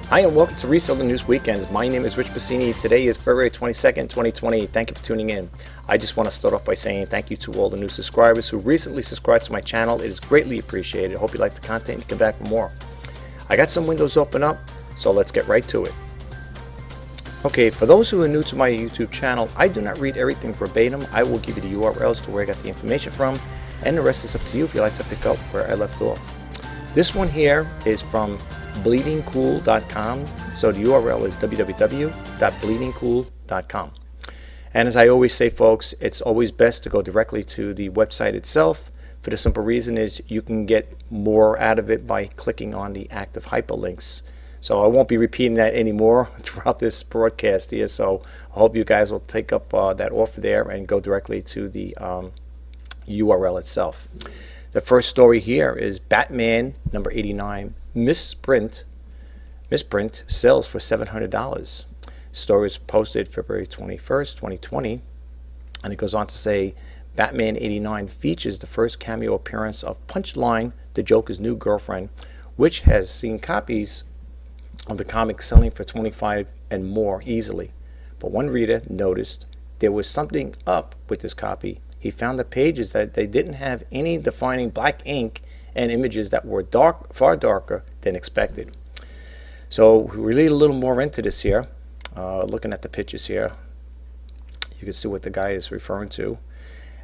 Hi and welcome to Reseller News Weekends. My name is Rich Pasini. Today is February 22nd, 2020. Thank you for tuning in. I just want to start off by saying thank you to all the new subscribers who recently subscribed to my channel. It is greatly appreciated. I hope you like the content and come back for more. I got some windows open up, so let's get right to it. Okay, for those who are new to my YouTube channel, I do not read everything verbatim. I will give you the URLs to where I got the information from, and the rest is up to you if you like to pick up where I left off. This one here is from bleedingcool.com. So the URL is www.bleedingcool.com. And as I always say, folks, it's always best to go directly to the website itself. For the simple reason is you can get more out of it by clicking on the active hyperlinks. So I won't be repeating that anymore throughout this broadcast here. So I hope you guys will take up that offer there and go directly to the URL itself. The first story here is Batman number 89 misprint sells for $700. Story was posted February 21st, 2020, and it goes on to say Batman 89 features the first cameo appearance of Punchline, the Joker's new girlfriend, which has seen copies of the comic selling for $25 and more easily. But one reader noticed there was something up with this copy. He found the pages that they didn't have any defining black ink and images that were far darker than expected. So we read a little more into this here. Looking at the pictures here, you can see what the guy is referring to.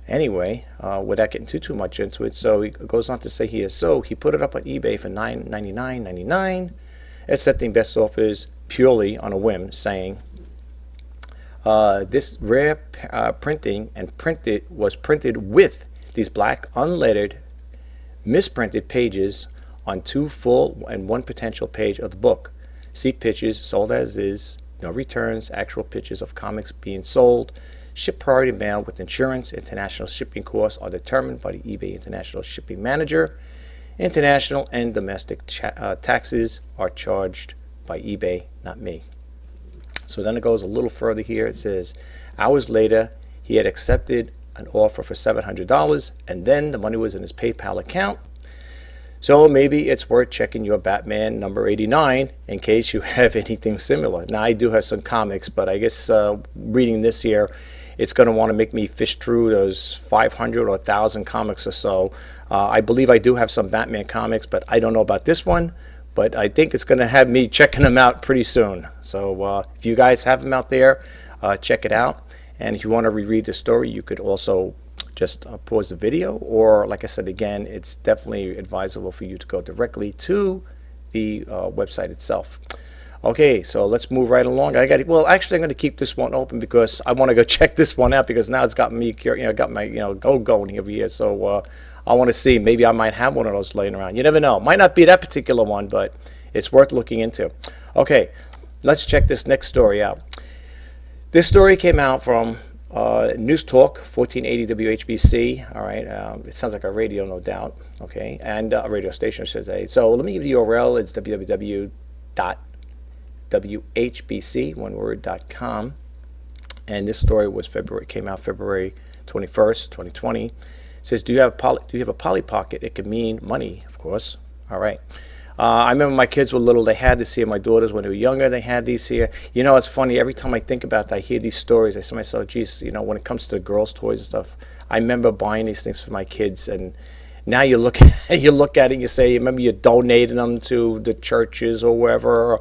Anyway, without getting too much into it, so he goes on to say here, so he put it up on eBay for $999.99. Accepting best offers purely on a whim, saying, this rare printing was printed with these black unlettered misprinted pages on 2 full and 1 potential page of the book. See pictures, sold as is, no returns, actual pictures of comics being sold, ship priority mail with insurance. International shipping costs are determined by the eBay International Shipping Manager. International and domestic taxes are charged by eBay, not me. So then it goes a little further here. It says, hours later, he had accepted an offer for $700, and then the money was in his PayPal account. So maybe it's worth checking your Batman number 89 in case you have anything similar. Now, I do have some comics, but I guess reading this here, it's going to want to make me fish through those 500 or 1,000 comics or so. I believe I do have some Batman comics, but I don't know about this one. But I think it's going to have me checking them out pretty soon. So if you guys have them out there, check it out. And if you want to reread the story, you could also just pause the video. Or like I said again, it's definitely advisable for you to go directly to the website itself. Okay, so let's move right along. Well, actually, I'm going to keep this one open because I want to go check this one out because now it's got me, got my, go going over here. So I want to see. Maybe I might have one of those laying around. You never know. Might not be that particular one, but it's worth looking into. Okay, let's check this next story out. This story came out from News Talk 1480 WHBC. All right, it sounds like a radio, no doubt. Okay, and a radio station, I should say. So let me give you the URL. It's www.whbc.com, and this story came out February 21st, 2020. It says, do you have a Polly Pocket? It could mean money, of course. All right. I remember my kids were little. They had this here. My daughters, when they were younger, they had these here. It's funny. Every time I think about that, I hear these stories. I say to myself, geez, when it comes to girls' toys and stuff, I remember buying these things for my kids. And now you look at it and you say, remember you donating them to the churches or wherever,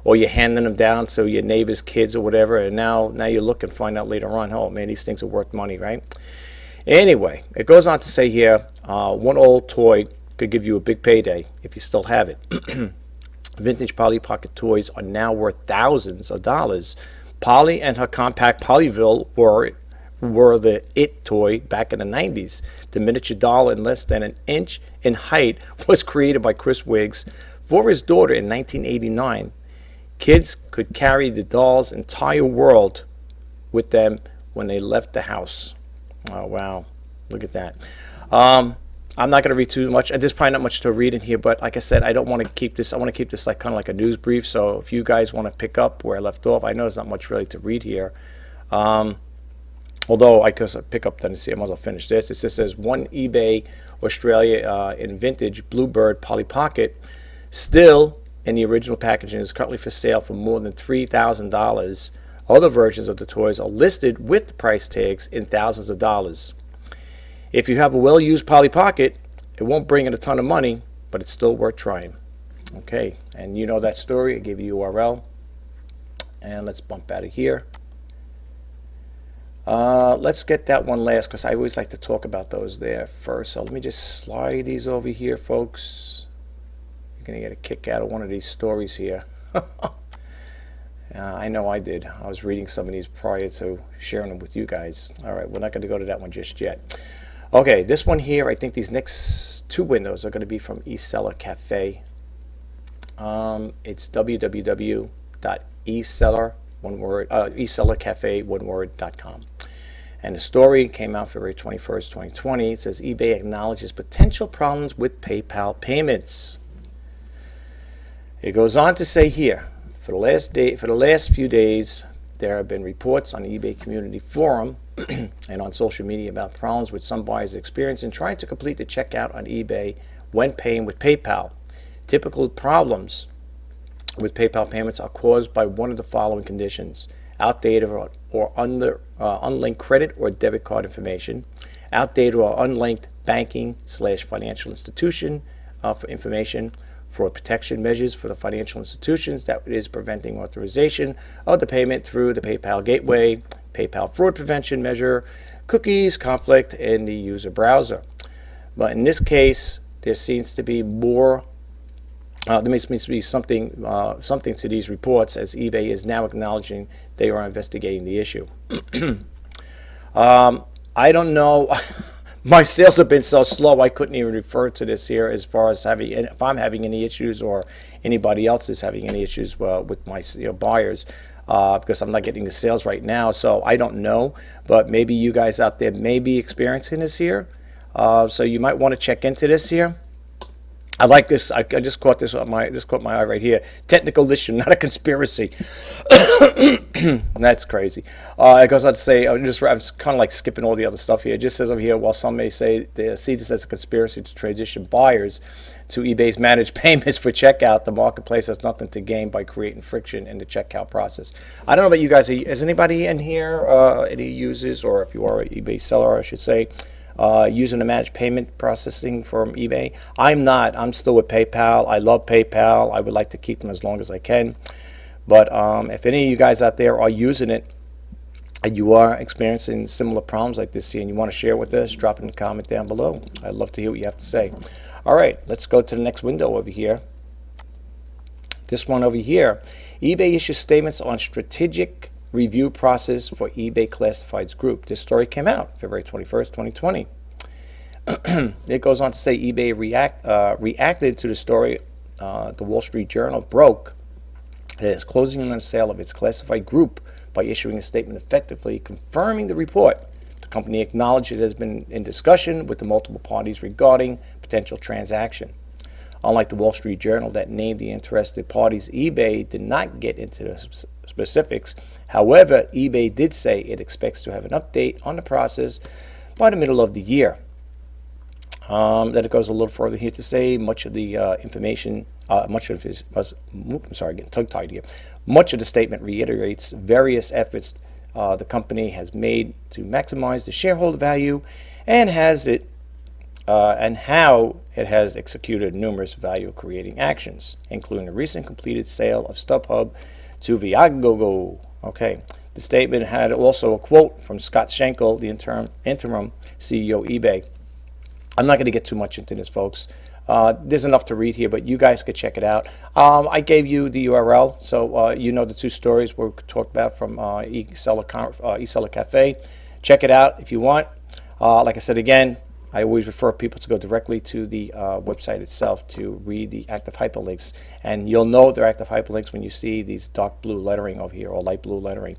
or you're handing them down to your neighbor's kids or whatever. And now you look and find out later on, oh, man, these things are worth money, right? Anyway, it goes on to say here, one old toy could give you a big payday if you still have it. Vintage Polly Pocket toys are now worth thousands of dollars. Polly and her compact Polyville were the it toy back in the 90s. The miniature doll in less than an inch in height was created by Chris Wiggs for his daughter in 1989. Kids could carry the doll's entire world with them when they left the house. Oh, wow. Look at that. I'm not going to read too much. There's probably not much to read in here, but like I said, I don't want to keep this. I want to keep this like kind of like a news brief. So if you guys want to pick up where I left off, I know there's not much really to read here. Although I could pick up then and see, I might as well finish this. It just says one eBay Australia in vintage Bluebird Polly Pocket still in the original packaging is currently for sale for more than $3,000. Other versions of the toys are listed with the price tags in thousands of dollars. If you have a well-used Polly Pocket, it won't bring in a ton of money, but it's still worth trying. Okay, and you know that story. I gave you URL. And let's bump out of here. Let's get that one last, because I always like to talk about those there first. So let me just slide these over here, folks. You're going to get a kick out of one of these stories here. I know I did. I was reading some of these prior to sharing them with you guys. All right, we're not going to go to that one just yet. Okay, this one here, I think these next two windows are going to be from Reseller Cafe. It's www.reseller, one word, resellercafe.com. And the story came out February 21st, 2020. It says eBay acknowledges potential problems with PayPal payments. It goes on to say here, for the last few days, there have been reports on the eBay community forum and on social media about problems with some buyers experiencing trying to complete the checkout on eBay when paying with PayPal. Typical problems with PayPal payments are caused by one of the following conditions: outdated or unlinked credit or debit card information, outdated or unlinked banking/financial institution for information, fraud protection measures for the financial institutions that is preventing authorization of the payment through the PayPal gateway, PayPal fraud prevention measure, cookies, conflict in the user browser. But in this case, there seems to be more. There needs to be something to these reports, as eBay is now acknowledging they are investigating the issue. I don't know. My sales have been so slow I couldn't even refer to this here as far as if I'm having any issues or anybody else is having any issues with my buyers, because I'm not getting the sales right now. So I don't know, but maybe you guys out there may be experiencing this here. So you might want to check into this here. I like this. I just caught this on this caught my eye right here. Technical issue, not a conspiracy. That's crazy. It goes on to say, I'm kind of like skipping all the other stuff here. It just says over here, while some may say they see this as a conspiracy to transition buyers to eBay's managed payments for checkout, the marketplace has nothing to gain by creating friction in the checkout process. I don't know about you guys. Is anybody in here, any users, or if you are an eBay seller, I should say, using the managed payment processing from eBay? I'm not. I'm still with PayPal. I love PayPal. I would like to keep them as long as I can. But if any of you guys out there are using it and you are experiencing similar problems like this here and you want to share with us, drop it in a comment down below. I'd love to hear what you have to say. All right, let's go to the next window over here. This one over here. eBay issues statements on strategic review process for eBay Classifieds Group. This story came out February 21st, 2020. It goes on to say eBay reacted to the story. The Wall Street Journal broke that it's closing on the sale of its classified group by issuing a statement effectively confirming the report. The company acknowledged it has been in discussion with the multiple parties regarding potential transaction. Unlike the Wall Street Journal that named the interested parties, eBay did not get into the specifics. However, eBay did say it expects to have an update on the process by the middle of the year. Then it goes a little further here to say much of the information, much of the statement reiterates various efforts the company has made to maximize the shareholder value and how it has executed numerous value-creating actions, including the recent completed sale of StubHub to Viagogo. Okay. The statement had also a quote from Scott Schenkel, the interim CEO eBay. I'm not going to get too much into this, folks. There's enough to read here, but you guys could check it out. I gave you the URL, so you know the two stories we talked about from Reseller Cafe. Check it out if you want. Like I said again, I always refer people to go directly to the website itself to read the active hyperlinks. And you'll know they're active hyperlinks when you see these dark blue lettering over here, or light blue lettering.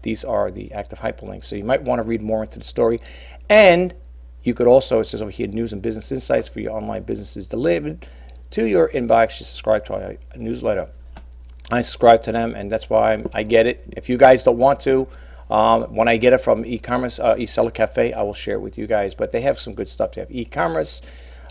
These are the active hyperlinks. So you might want to read more into the story. And you could also, it says over here, news and business insights for your online businesses delivered to your inbox. You subscribe to our newsletter. I subscribe to them, and that's why I get it. If you guys don't want to, when I get it from e-commerce, Reseller Cafe, I will share it with you guys. But they have some good stuff. They have e-commerce.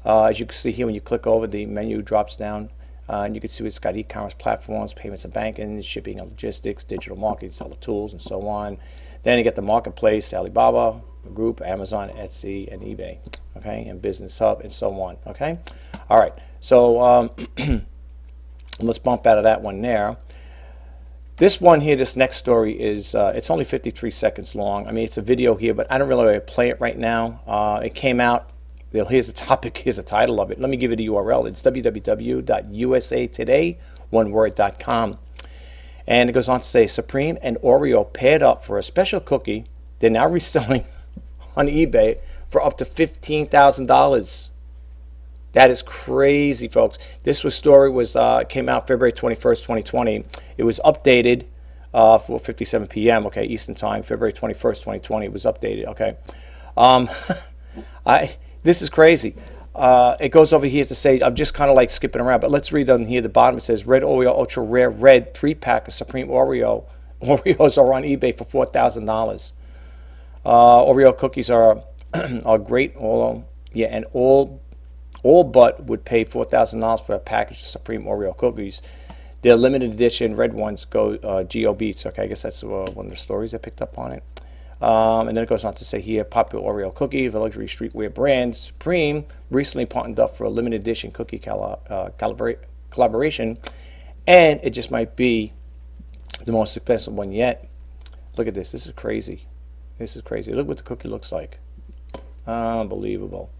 As you can see here, when you click over, the menu drops down. And you can see it's got e-commerce platforms, payments and banking, shipping and logistics, digital marketing, seller tools, and so on. Then you get the marketplace, Alibaba Group, Amazon, Etsy, and eBay. Okay, and Business Hub, and so on. Okay, all right. So let's bump out of that one there. This one here, this next story is, it's only 53 seconds long. I mean, it's a video here, but I don't really want to play it right now. It came out, here's the topic, here's the title of it. Let me give you the URL. It's www.usatoday.com. And it goes on to say, Supreme and Oreo paired up for a special cookie they're now reselling on eBay for up to $15,000. That is crazy, folks. This story came out February 21st, 2020. It was updated 4:57 p.m. Okay, Eastern Time, February 21st, 2020. It was updated. Okay, this is crazy. It goes over here to say, I'm just kind of like skipping around, but let's read on here. The bottom it says, Red Oreo Ultra Rare Red 3-pack of Supreme Oreos are on eBay for $4,000. Oreo cookies are great. And all but would pay $4,000 for a package of Supreme Oreo cookies. Their limited edition red ones go Geo Beats. Okay, I guess that's one of the stories I picked up on it. And then it goes on to say here, popular Oreo cookie, the luxury streetwear brand Supreme recently partnered up for a limited edition cookie collaboration, and it just might be the most expensive one yet. Look at this. This is crazy. This is crazy. Look what the cookie looks like. Unbelievable.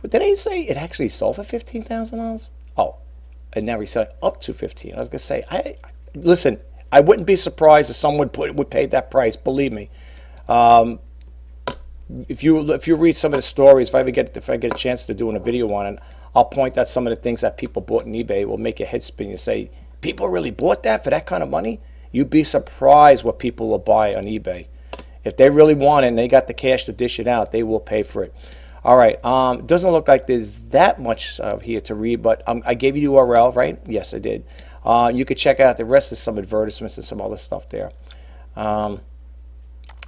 But did they say it actually sold for $15,000? Oh, and now we sell up to $15,000. I was gonna say, listen. I wouldn't be surprised if someone would pay that price. Believe me. If you read some of the stories, if I get a chance to do a video on it, I'll point out some of the things that people bought on eBay. It will make your head spin. You say, people really bought that for that kind of money? You'd be surprised what people will buy on eBay. If they really want it and they got the cash to dish it out, they will pay for it. All right. It doesn't look like there's that much here to read, but I gave you the URL, right? Yes, I did. You could check out the rest of some advertisements and some other stuff there.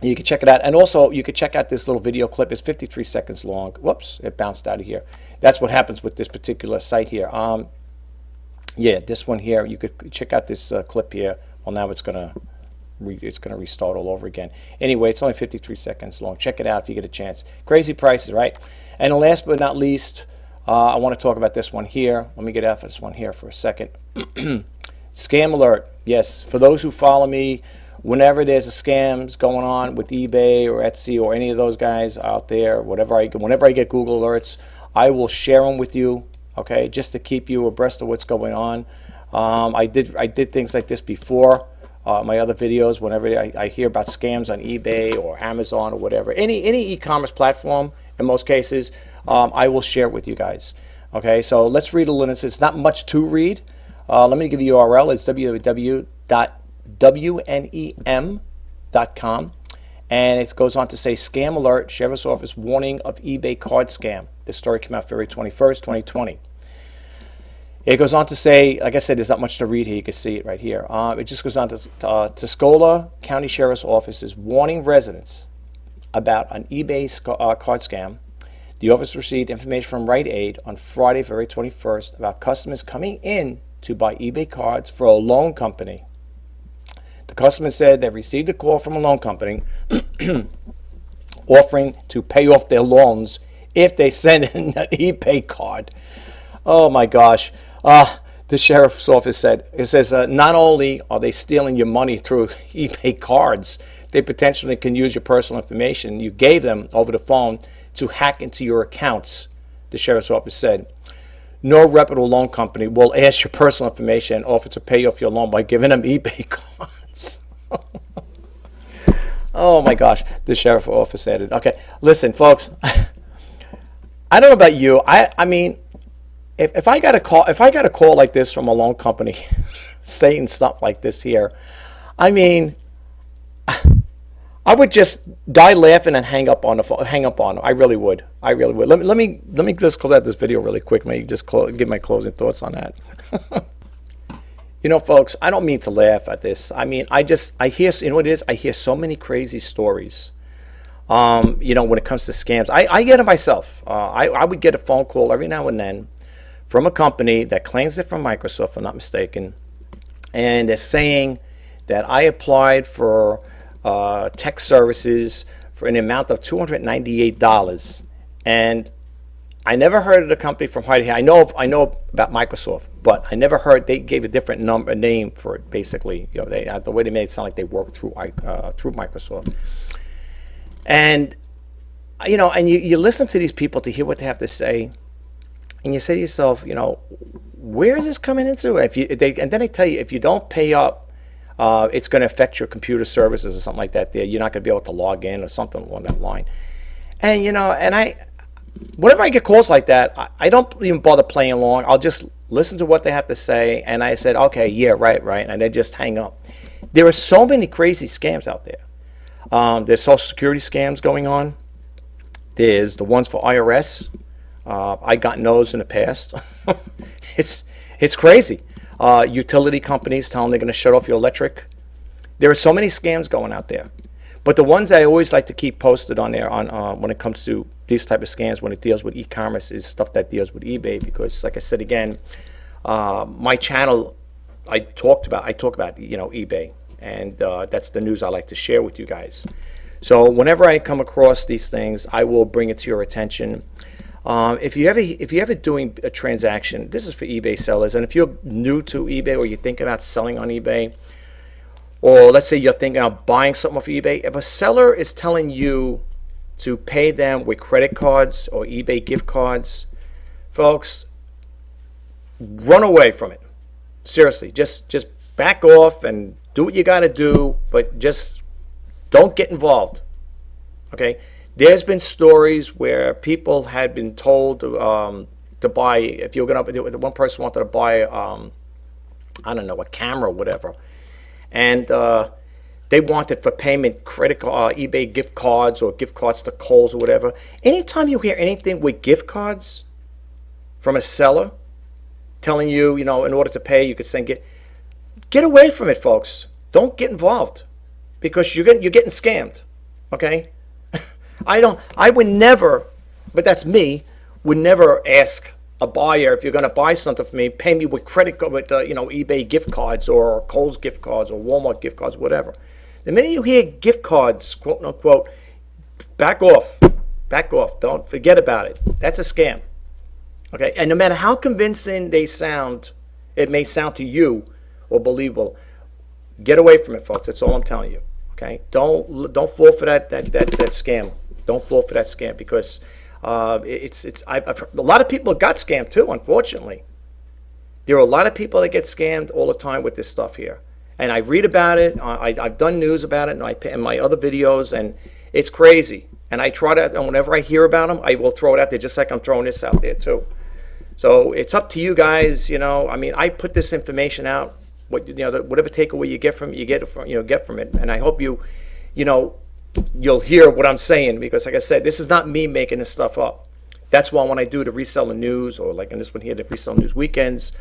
You can check it out. And also, you could check out this little video clip. It's 53 seconds long. Whoops, it bounced out of here. That's what happens with this particular site here. Yeah, this one here, you could check out this clip here. Well, now it's going to restart all over again. Anyway, it's only 53 seconds long. Check it out if you get a chance. Crazy prices, right? And last but not least, I want to talk about this one here. Let me get out for this one here for a second. Scam alert. Yes, for those who follow me, whenever there's a scams going on with eBay or Etsy or any of those guys out there, whenever I get Google alerts, I will share them with you. Okay, just to keep you abreast of what's going on. I did things like this before. My other videos, whenever I hear about scams on eBay or Amazon or whatever, any e-commerce platform, in most cases, I will share it with you guys. Okay, so let's read a little. It's not much to read. Let me give you the URL. It's www.wnem.com. And it goes on to say, scam alert, Sheriff's Office warning of eBay card scam. This story came out February 21st, 2020. It goes on to say, like I said, there's not much to read here. You can see it right here. It just goes on to Tuscola County Sheriff's Office is warning residents about an eBay card scam. The office received information from Rite Aid on Friday, February 21st, about customers coming in to buy eBay cards for a loan company. The customer said they received a call from a loan company offering to pay off their loans if they send in an eBay card. Oh my gosh. The sheriff's office said, it says, not only are they stealing your money through eBay cards, they potentially can use your personal information you gave them over the phone to hack into your accounts, the sheriff's office said. No reputable loan company will ask your personal information and offer to pay off your loan by giving them eBay cards. Oh my gosh, the sheriff's office added. Okay, listen, folks. I don't know about you. I mean, if I got a call like this from a loan company saying stuff like this here, I mean, I would just die laughing and hang up on the phone. Hang up on them. I really would. I really would. Let me just close out this video really quick. Let me just give my closing thoughts on that. You know, folks, I don't mean to laugh at this. I mean, I hear, you know what it is? I hear so many crazy stories. You know, when it comes to scams, I get it myself. I would get a phone call every now and then from a company that claims they're from Microsoft, if I'm not mistaken, and they're saying that I applied for tech services for an amount of $298, and I never heard of the company from Heidi. I know about Microsoft, but I never heard they gave a different name for it. Basically, the way they made it sound like they worked through Microsoft, and and you listen to these people to hear what they have to say, and you say to yourself, where is this coming into? And then they tell you if you don't pay up, it's going to affect your computer services or something like that. You're not going to be able to log in or something along that line. And whenever I get calls like that, I don't even bother playing along. I'll just listen to what they have to say, and I said, okay, yeah, right, and then just hang up. There are so many crazy scams out there. There's Social Security scams going on. There's the ones for IRS. I gotten those in the past. It's crazy. Utility companies telling they're going to shut off your electric. There are so many scams going out there. But the ones I always like to keep posted on there on when it comes to these type of scams, when it deals with e-commerce, is stuff that deals with eBay. Because, like I said again, my channel, I talk about eBay, and that's the news I like to share with you guys. So whenever I come across these things, I will bring it to your attention. If you ever doing a transaction, this is for eBay sellers, and if you're new to eBay or you think about selling on eBay, or let's say you're thinking of buying something off eBay, if a seller is telling you to pay them with credit cards or eBay gift cards, folks, run away from it. Seriously, just back off and do what you got to do, but just don't get involved. Okay? There's been stories where people had been told to buy, if you're going to, one person wanted to buy, I don't know, a camera or whatever, and they wanted for payment credit eBay gift cards or gift cards to Kohl's or whatever. Anytime you hear anything with gift cards from a seller telling you, in order to pay, you could send get away from it, folks. Don't get involved, because you're getting scammed. Okay? I would never, but that's me, would never ask a buyer, if you're going to buy something for me, pay me with credit card, with eBay gift cards or Kohl's gift cards or Walmart gift cards, whatever. The minute you hear gift cards, quote unquote, back off. Don't forget about it. That's a scam. Okay, and no matter how convincing they sound, it may sound to you or believable, get away from it, folks. That's all I'm telling you. Okay, don't fall for that scam. Don't fall for that scam, because a lot of people got scammed too, unfortunately. There are a lot of people that get scammed all the time with this stuff here, and I read about it. I've done news about it in my other videos, and it's crazy. And I try to, and whenever I hear about them, I will throw it out there, just like I'm throwing this out there too. So it's up to you guys. I put this information out. Whatever takeaway you get from it, get from it. And I hope you'll hear what I'm saying, because like I said, this is not me making this stuff up. That's why when I do the Reseller News, or like in this one here, the Reseller News Weekends,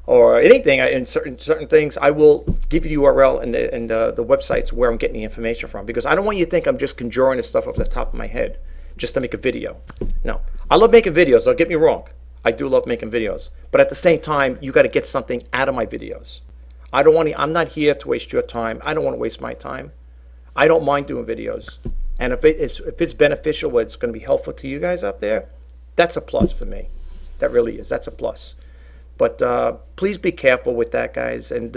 or anything, in certain things, I will give you the URL and the websites where I'm getting the information from, because I don't want you to think I'm just conjuring this stuff off the top of my head just to make a video. No, I love making videos. Don't get me wrong. I do love making videos, but at the same time, you got to get something out of my videos. I'm not here to waste your time. I don't want to waste my time. I don't mind doing videos, and if it's beneficial, where it's going to be helpful to you guys out there, that's a plus for me. That really is. That's a plus. But please be careful with that, guys. And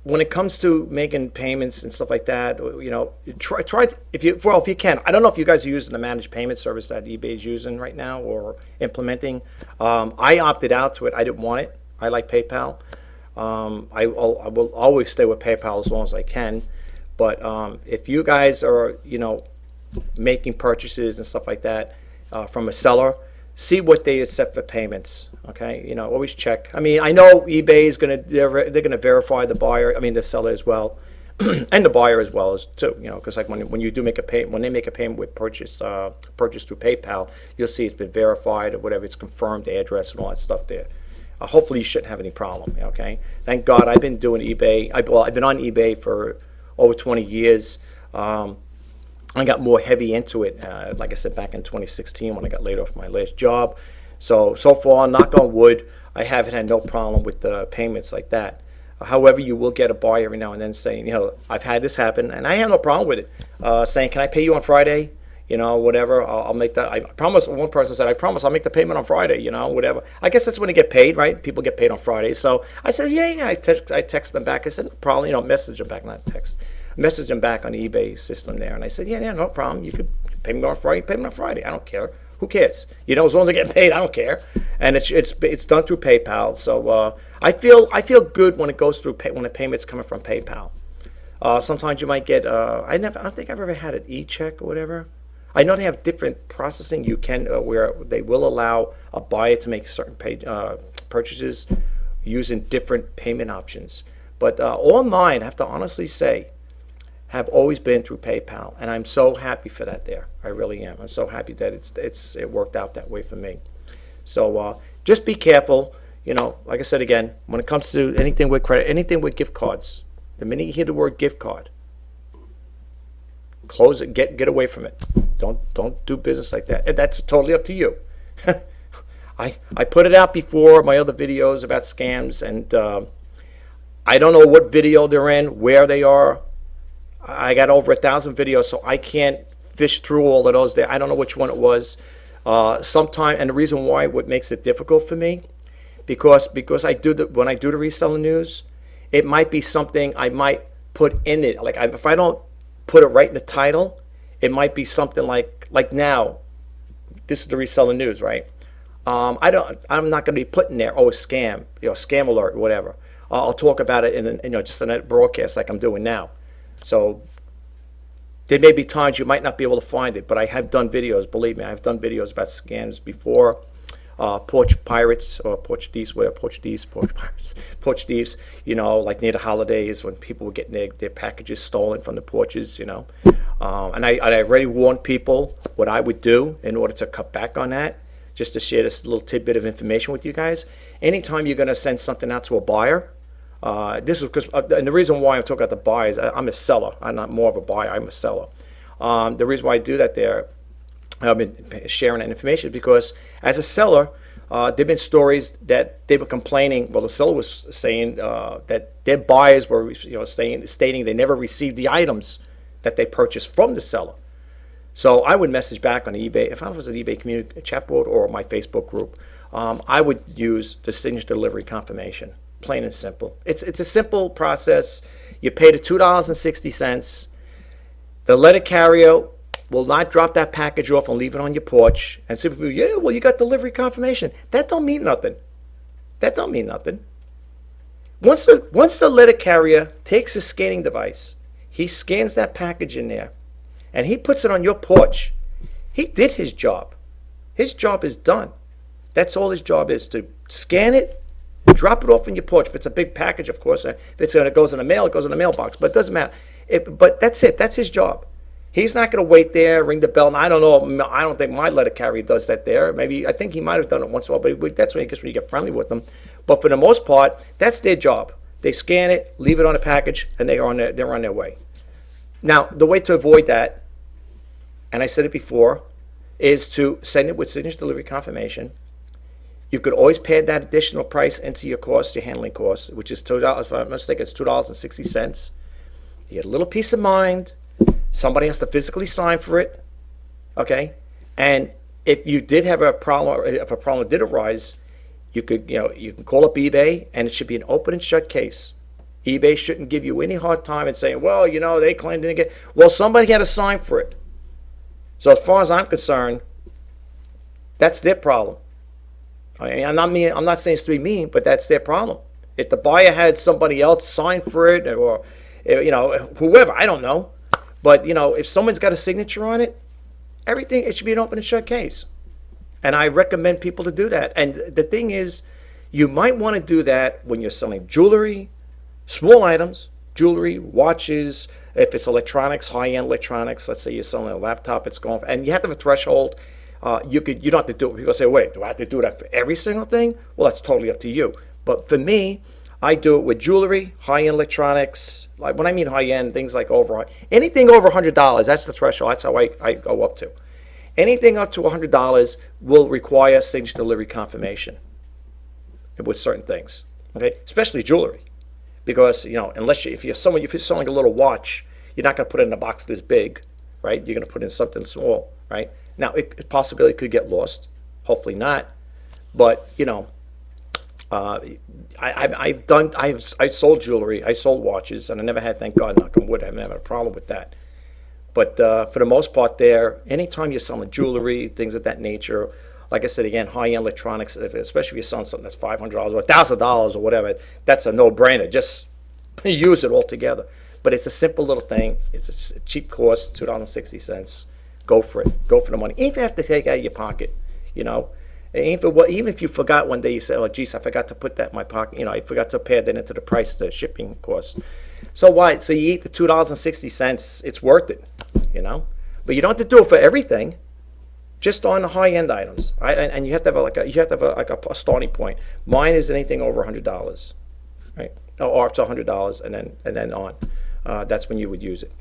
when it comes to making payments and stuff like that, try if you can. I don't know if you guys are using the managed payment service that eBay is using right now or implementing. I opted out to it. I didn't want it. I like PayPal. I will always stay with PayPal as long as I can. But if you guys are, making purchases and stuff like that from a seller, see what they accept for payments. Okay, always check. I know eBay is they're gonna verify the buyer. The seller as well, and the buyer as well as too. Because like when you do make a payment, when they make a payment with purchase through PayPal, you'll see it's been verified or whatever. It's confirmed, the address and all that stuff there. Hopefully you shouldn't have any problem. Okay, thank God I've been doing eBay. I've been on eBay for over 20 years. I got more heavy into it, like I said, back in 2016 when I got laid off my last job. So far, knock on wood, I haven't had no problem with the payments like that. However, you will get a buyer every now and then saying, I've had this happen, and I have no problem with it, saying, can I pay you on Friday? Whatever, I'll make that. I promise, one person said, I promise I'll make the payment on Friday, whatever. I guess that's when they get paid, right? People get paid on Friday. So I said, yeah. I text them back. I said, no problem, message them back, not text. Message them back on the eBay system there. And I said, yeah, no problem. You could pay me on Friday, pay me on Friday. I don't care. Who cares? As long as they're getting paid, I don't care. And it's done through PayPal. So I feel good when it goes through when the payment's coming from PayPal. Sometimes you might get I don't think I've ever had an e-check or whatever. I know they have different processing. You can where they will allow a buyer to make certain purchases using different payment options. But all mine, I have to honestly say, have always been through PayPal, and I'm so happy for that. There, I really am. I'm so happy that it worked out that way for me. So just be careful. Like I said again, when it comes to anything with credit, anything with gift cards, the minute you hear the word gift card, close it. Get away from it. Don't do business like that. And that's totally up to you. I put it out before my other videos about scams, and I don't know what video they're in, where they are. I got over 1,000 videos, so I can't fish through all of those there. I don't know which one it was. And the reason why, what makes it difficult for me, because when I do the reseller news, it might be something I might put in it. Like if I don't put it right in the title, it might be something like now. This is the reseller news, right? I'm not going to be putting there, oh, scam, scam alert, whatever. I'll talk about it in just in a broadcast like I'm doing now. So there may be times you might not be able to find it, but I have done videos. Believe me, I've done videos about scams before. Porch pirates or Portuguese, whatever, porch pirates, thieves. Like near the holidays when people were getting their packages stolen from the porches. And I already warned people what I would do in order to cut back on that. Just to share this little tidbit of information with you guys. Anytime you're going to send something out to a buyer. This is because, and the reason why I'm talking about the buyers, I'm a seller. I'm not more of a buyer. I'm a seller. The reason why I do that there, I've been sharing that information because as a seller, there've been stories that they were complaining. Well, the seller was saying that their buyers were, stating they never received the items that they purchased from the seller. So I would message back on eBay if I was an eBay community chat board or my Facebook group. I would use the signature delivery confirmation. Plain and simple. It's a simple process. You pay the $2.60. The letter carrier will not drop that package off and leave it on your porch. And some people, yeah, well, you got delivery confirmation. That don't mean nothing. Once the letter carrier takes his scanning device, he scans that package in there, and he puts it on your porch. He did his job. His job is done. That's all his job is, to scan it, drop it off in your porch. If it's a big package, of course, if it goes in the mail, it goes in the mailbox. But it doesn't matter. But that's it. That's his job. He's not going to wait there, ring the bell. And I don't know. I don't think my letter carrier does that there. I think he might have done it once in a while, but that's when you get friendly with them. But for the most part, that's their job. They scan it, leave it on a package, and they're on their way. Now, the way to avoid that, and I said it before, is to send it with signature delivery confirmation. You could always pay that additional price into your cost, your handling cost, which is $2. If I'm not mistaken, it's $2.60. You get a little peace of mind. Somebody has to physically sign for it, okay? And if you did have a problem, or if a problem did arise, you can call up eBay, and it should be an open and shut case. eBay shouldn't give you any hard time and saying, well, they claimed didn't get. Well, somebody had to sign for it. So as far as I'm concerned, that's their problem. I'm not saying it's to be mean, but that's their problem. If the buyer had somebody else sign for it, or whoever, I don't know. But if someone's got a signature on it, it should be an open and shut case. And I recommend people to do that. And the thing is, you might want to do that when you're selling jewelry, small items, jewelry, watches. If it's electronics, high-end electronics, let's say you're selling a laptop, it's going, and you have to have a threshold. You don't have to do it. People say, wait, do I have to do that for every single thing? Well, that's totally up to you. But for me, I do it with jewelry, high-end electronics. Like when I mean high-end, things like anything over $100. That's the threshold. That's how I go up to. Anything up to $100 will require signature delivery confirmation with certain things. Okay, especially jewelry, because unless if you're selling a little watch, you're not going to put it in a box this big, right? You're going to put in something small, right? Now it possibly could get lost. Hopefully not, but I've sold jewelry, I sold watches, and I never had, thank God, knock on wood, I haven't had a problem with that. But for the most part, anytime you're selling jewelry, things of that nature, like I said again, high-end electronics, especially if you're selling something that's $500 or $1,000 or whatever, that's a no-brainer. Just use it all together. But it's a simple little thing. It's a cheap cost, $2.60. Go for it. Go for the money. Even if you have to take it out of your pocket, even if you forgot one day, you say, oh, geez, I forgot to put that in my pocket. I forgot to pay that into the price, the shipping cost. So why? So you eat the $2.60. It's worth it, But you don't have to do it for everything. Just on the high-end items, and you have to have a starting point. Mine is anything over $100, right? Or up to $100, and then on. That's when you would use it.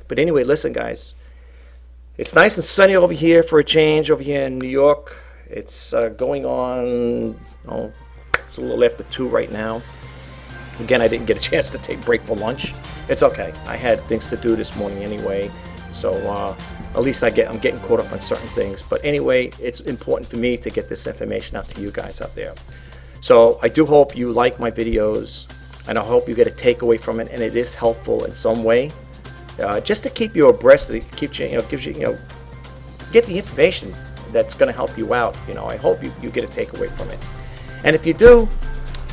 But anyway, listen, guys. It's nice and sunny over here for a change. Over here in New York, it's going on. It's a little after 2 right now. Again, I didn't get a chance to take a break for lunch. It's okay. I had things to do this morning anyway, so. At least I'm getting caught up on certain things. But anyway, it's important for me to get this information out to you guys out there. So I do hope you like my videos, and I hope you get a takeaway from it, and it is helpful in some way, just to keep you abreast. It keeps you, gives you, get the information that's going to help you out. I hope you get a takeaway from it. And if you do,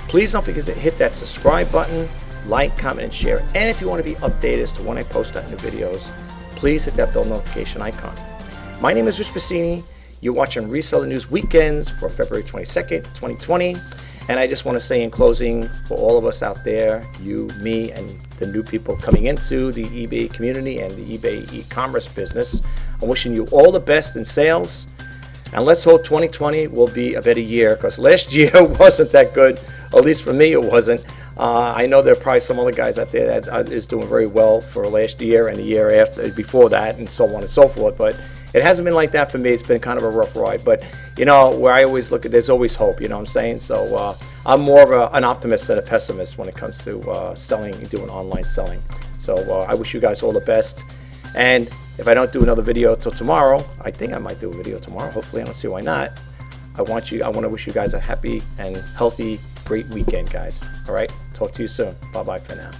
please don't forget to hit that subscribe button, like, comment, and share. And if you want to be updated as to when I post out new videos, please hit that bell notification icon. My name is Rich Pasini. You're watching Reseller News Weekends for February 22nd, 2020. And I just want to say in closing, for all of us out there, you, me, and the new people coming into the eBay community and the eBay e-commerce business, I'm wishing you all the best in sales. And let's hope 2020 will be a better year, because last year wasn't that good. At least for me, it wasn't. I know there are probably some other guys out there that is doing very well for last year and the year after, before that, and so on and so forth. But it hasn't been like that for me. It's been kind of a rough ride. But where I always look at, there's always hope. You know what I'm saying? So I'm more of an optimist than a pessimist when it comes to selling and doing online selling. So I wish you guys all the best. And if I don't do another video till tomorrow, I think I might do a video tomorrow. Hopefully, I don't see why not. I want to wish you guys a happy and healthy, great weekend, guys. All right? Talk to you soon. Bye-bye for now.